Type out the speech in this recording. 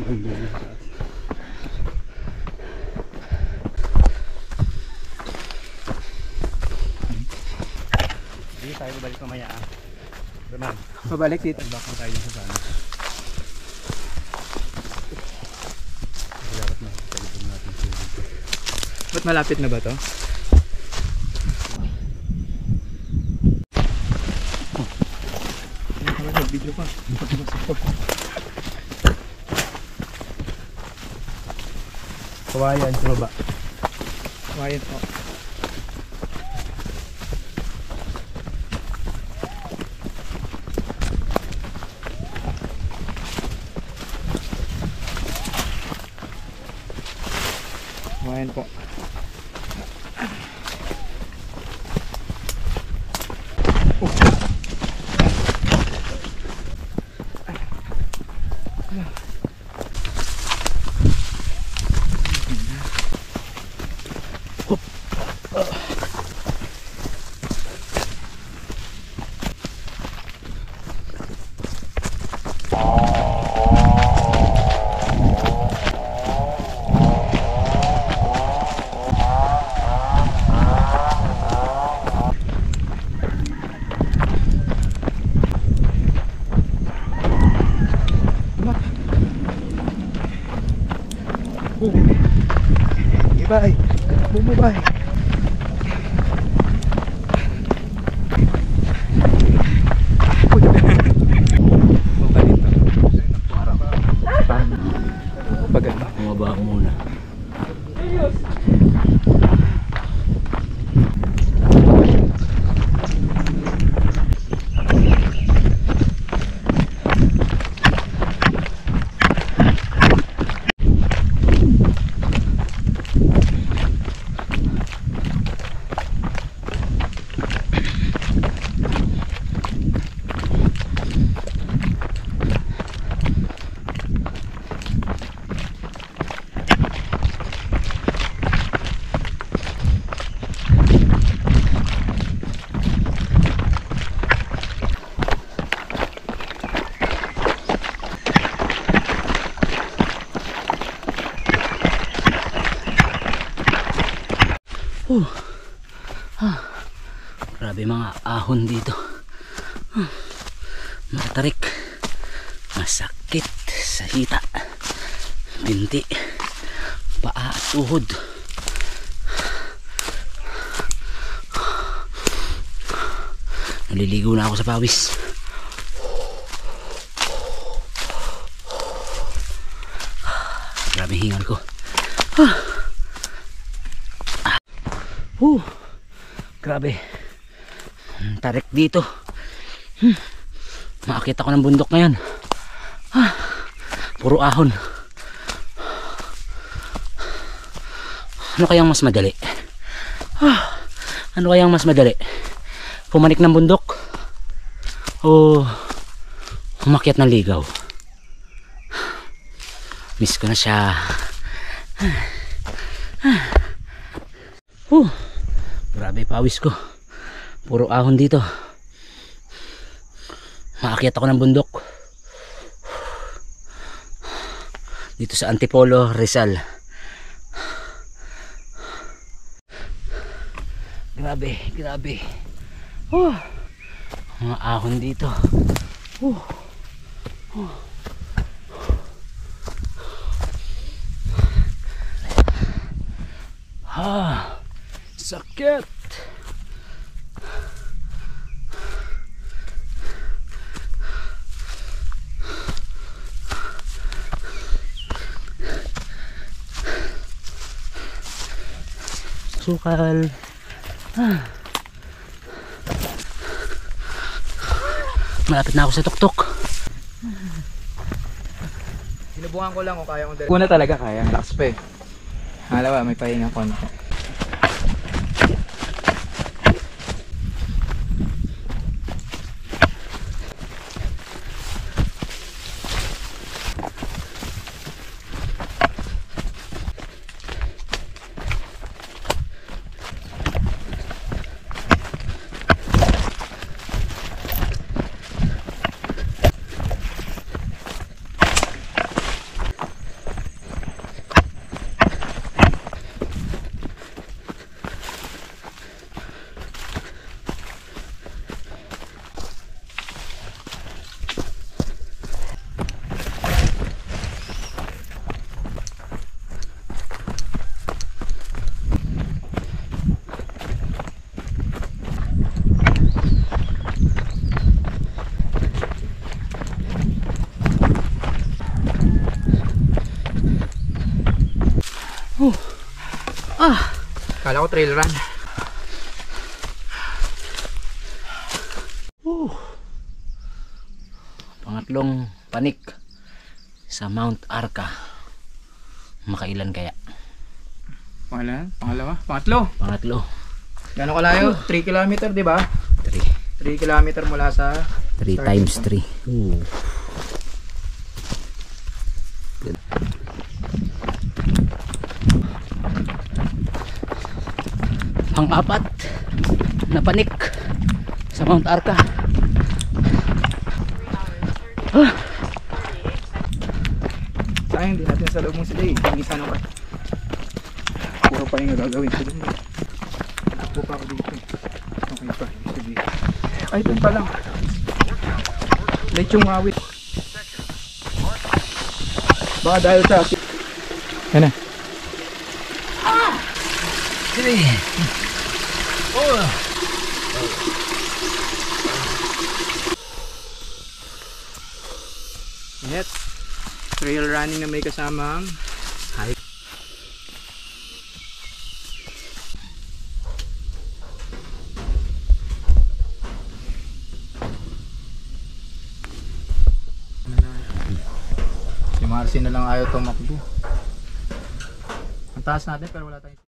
Hindi tayo babalik mamaya ah. Roman, Pabalik dito. bakang tayo sa sana. Dapat na talipin natin siya dito. Ba't malapit na ba to? Video pa. Kawayan sa baba. Quiet po. Quiet po. Bye. Bye. Bumaba muna. Grabe mga ahon dito. Matarik, masakit sa hita, binti, paa at tuhod. Naliligo na ako sa pawis. Grabe hingal ko. Grabe, tarik dito. Makakita ko ng bundok ngayon. Puro ahon. Ano kayang mas madali? Ano kayang mas madali? Pumanik ng bundok o umakyat ng ligaw? Miss ko na siya. Grabe pawis ko. Puro ahon dito. Maakyat ako ng bundok dito sa Antipolo, Rizal. Grabe, grabe. Mga ahon dito. Sakit. Sukal. Malapit na ako sa tuktok. Sinubukan ko lang kung kaya kong dali. Una talaga kaya, lakas pa eh. Halawa, may pahinga konti. Kala ko trail run. Pangatlong panik sa Mount Arca. Makailan kaya? Pangalawa? Pangatlo. Pangatlo. Gano'ng kalayo? 3 kilometer, di ba? 3. 3 kilometer mula sa 3 times 3. Pang-apat na panik sa Mount Arca. sayang, di natin sa loob mo sila eh. Hindi sana ka. Puro pa yung gagawin ko dun. Ako pa ako dito. Okay pa. Sige. Ay, dun pa lang. Lechong awit. Baka dahil sa... Yan na. Sige. Oh. Net. Trail running na may kasamang hike. Si Marcy na lang ayaw tumakbo. Ang taas natin pero wala tayong